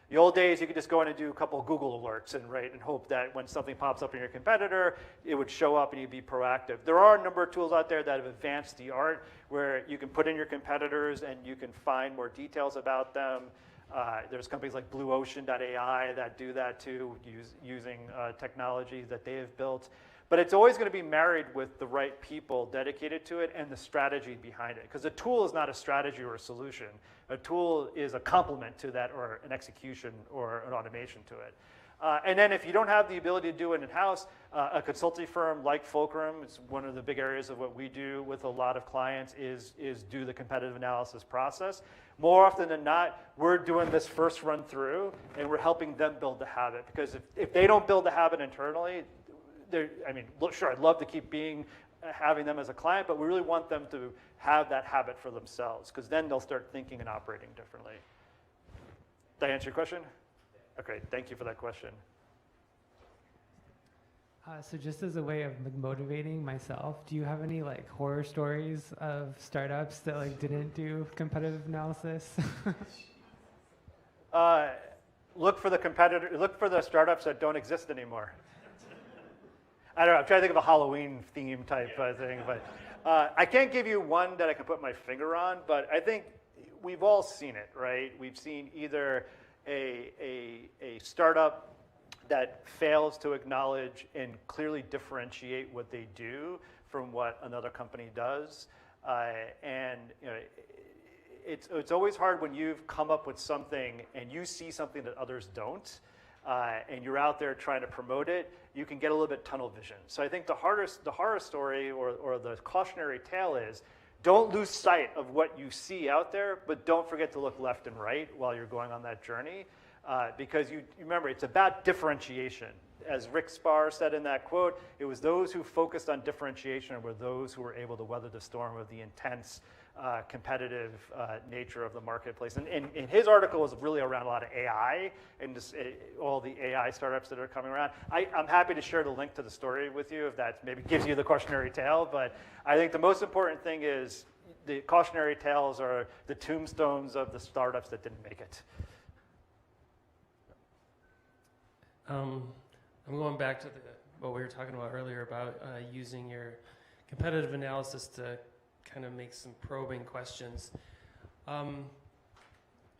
The old days, you could just go in and do a couple of Google alerts and hope that when something pops up in your competitor, it would show up and you'd be proactive. There are a number of tools out there that have advanced the art where you can put in your competitors and you can find more details about them. There's companies like BlueOcean.ai that do that too, using technology that they have built. But it's always going to be married with the right people dedicated to it and the strategy behind it. Because a tool is not a strategy or a solution. A tool is a complement to that, or an execution or an automation to it. And then if you don't have the ability to do it in-house, a consulting firm like Fulcrum, it's one of the big areas of what we do with a lot of clients, is do the competitive analysis process. More often than not, we're doing this first run through, and we're helping them build the habit. Because if they don't build the habit internally, I mean, sure, I'd love to keep having them as a client, but we really want them to have that habit for themselves, because then they'll start thinking and operating differently. Did I answer your question? Okay, thank you for that question. So just as a way of motivating myself, do you have any like horror stories of startups that like didn't do competitive analysis? Look for the startups that don't exist anymore. I don't know, I'm trying to think of a Halloween theme type thing, but I can't give you one that I can put my finger on, but I think we've all seen it, right? We've seen either a startup that fails to acknowledge and clearly differentiate what they do from what another company does. And you know, it's always hard when you've come up with something and you see something that others don't, and you're out there trying to promote it, you can get a little bit tunnel vision. So I think the horror story or the cautionary tale is, don't lose sight of what you see out there, but don't forget to look left and right while you're going on that journey. Because you remember, it's about differentiation. As Rick Sparr said in that quote, it was those who focused on differentiation were those who were able to weather the storm of the intense competitive nature of the marketplace. And his article was really around a lot of AI and just all the AI startups that are coming around. I'm happy to share the link to the story with you if that maybe gives you the cautionary tale, but I think the most important thing is the cautionary tales are the tombstones of the startups that didn't make it. I'm going back to what we were talking about earlier about using your competitive analysis to kind of make some probing questions, and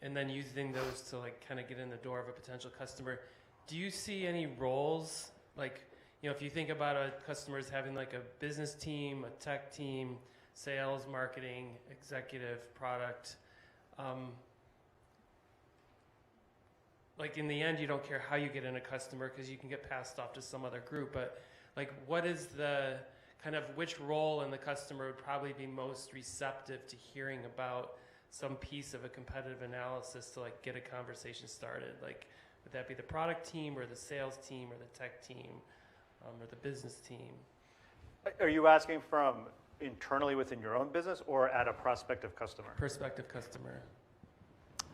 then using those to like kind of get in the door of a potential customer. Do you see any roles, like, you know, if you think about a customer as having like a business team, a tech team, sales, marketing, executive, product, like in the end, you don't care how you get in a customer because you can get passed off to some other group, but like what is the kind of which role in the customer would probably be most receptive to hearing about some piece of a competitive analysis to like get a conversation started? Like, would that be the product team or the sales team or the tech team or the business team? Are you asking from internally within your own business or at a prospective customer? Prospective customer.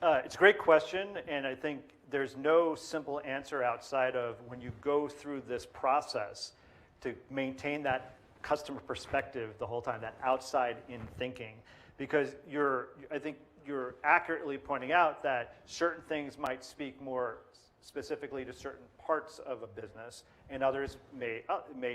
It's a great question, and I think there's no simple answer outside of when you go through this process to maintain that customer perspective the whole time, that outside-in thinking, because I think you're accurately pointing out that certain things might speak more specifically to certain parts of a business, and others may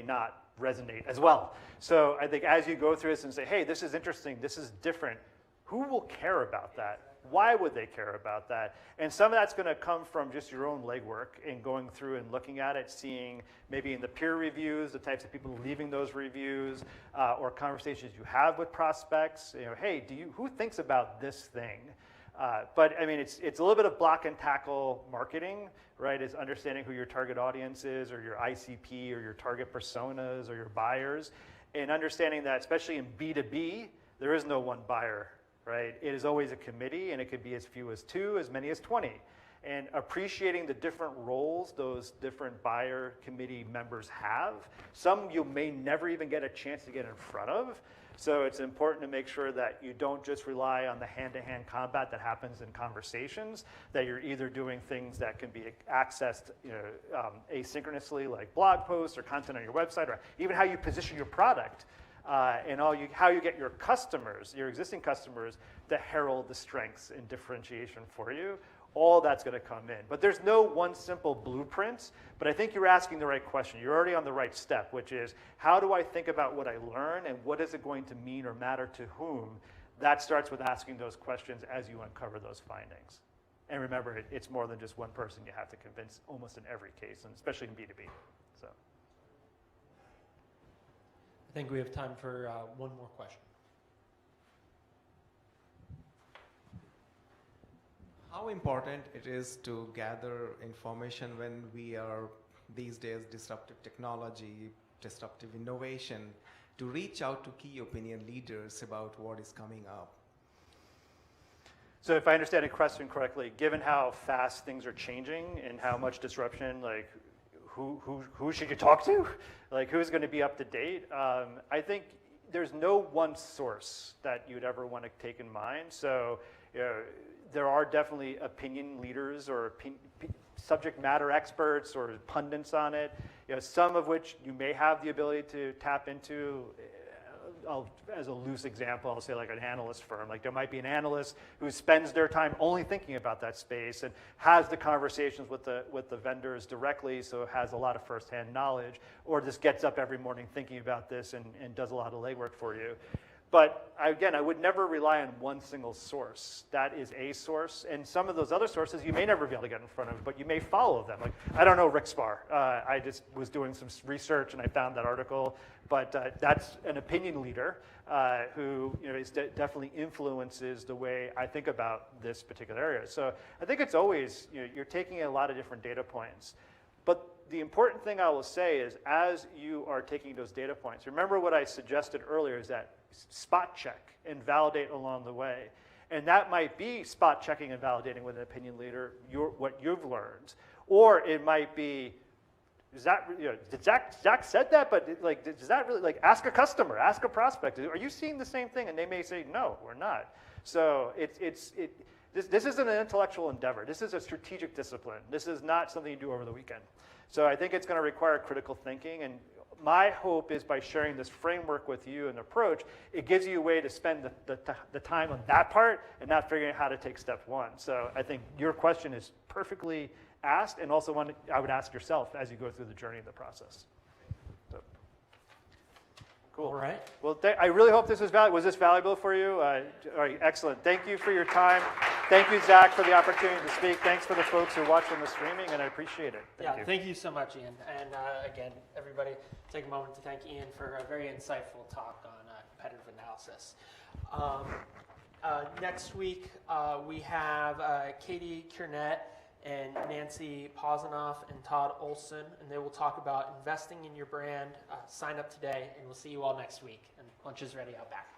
not resonate as well. So I think as you go through this and say, hey, this is interesting, this is different, who will care about that? Why would they care about that? And some of that's going to come from just your own legwork and going through and looking at it, seeing maybe in the peer reviews, the types of people leaving those reviews, or conversations you have with prospects. You know, hey, who thinks about this thing? But I mean, it's a little bit of block and tackle marketing, right? It's understanding who your target audience is, or your ICP, or your target personas, or your buyers, and understanding that, especially in B2B, there is no one buyer. Right? It is always a committee, and it could be as few as 2, as many as 20. And appreciating the different roles those different buyer committee members have. Some you may never even get a chance to get in front of. So it's important to make sure that you don't just rely on the hand-to-hand combat that happens in conversations, that you're either doing things that can be accessed asynchronously, like blog posts or content on your website, or even how you position your product. And how you get your customers, your existing customers, to herald the strengths and differentiation for you. All that's going to come in. But there's no one simple blueprint, but I think you're asking the right question. You're already on the right step, which is, how do I think about what I learn, and what is it going to mean or matter to whom? That starts with asking those questions as you uncover those findings. And remember, it's more than just one person you have to convince almost in every case, and especially in B2B. So. think we have time for one more question. How important it is to gather information when we are these days disruptive technology, disruptive innovation, to reach out to key opinion leaders about what is coming up? So if I understand the question correctly, given how fast things are changing and how much disruption, like who should you talk to? Like who's going to be up to date? I think there's no one source that you'd ever want to take in mind. So there are definitely opinion leaders or subject matter experts or pundits on it. Some of which you may have the ability to tap into. As a loose example, I'll say like an analyst firm. Like there might be an analyst who spends their time only thinking about that space and has the conversations with the vendors directly, so has a lot of firsthand knowledge, or just gets up every morning thinking about this and does a lot of legwork for you. But again, I would never rely on one single source. That is a source, and some of those other sources you may never be able to get in front of, but you may follow them. Like I don't know Rick Spar. I just was doing some research and I found that article. But that's an opinion leader who definitely influences the way I think about this particular area. So I think it's always, you're taking a lot of different data points. But the important thing I will say is as you are taking those data points, remember what I suggested earlier is that spot check and validate along the way. And that might be spot checking and validating with an opinion leader what you've learned. Or it might be, did Zach said that, but does that really, ask a customer, ask a prospect, are you seeing the same thing? And they may say, no, we're not. So this isn't an intellectual endeavor. This is a strategic discipline. This is not something you do over the weekend. So I think it's going to require critical thinking. And my hope is by sharing this framework with you and approach, it gives you a way to spend the time on that part and not figuring out how to take step one. So I think your question is perfectly asked, and also one I would ask yourself as you go through the journey of the process. So, cool. All right. Well, I really hope this was valuable. Was this valuable for you? All right, excellent. Thank you for your time. Thank you, Zach, for the opportunity to speak. Thanks for the folks who are watching the streaming, and I appreciate it. Thank you so much, Ian. And again, everybody, take a moment to thank Ian for a very insightful talk on competitive analysis. Next week, we have Katie Kiernet and Nancy Posanoff and Todd Olson, and they will talk about investing in your brand. Sign up today, and we'll see you all next week. And lunch is ready out back.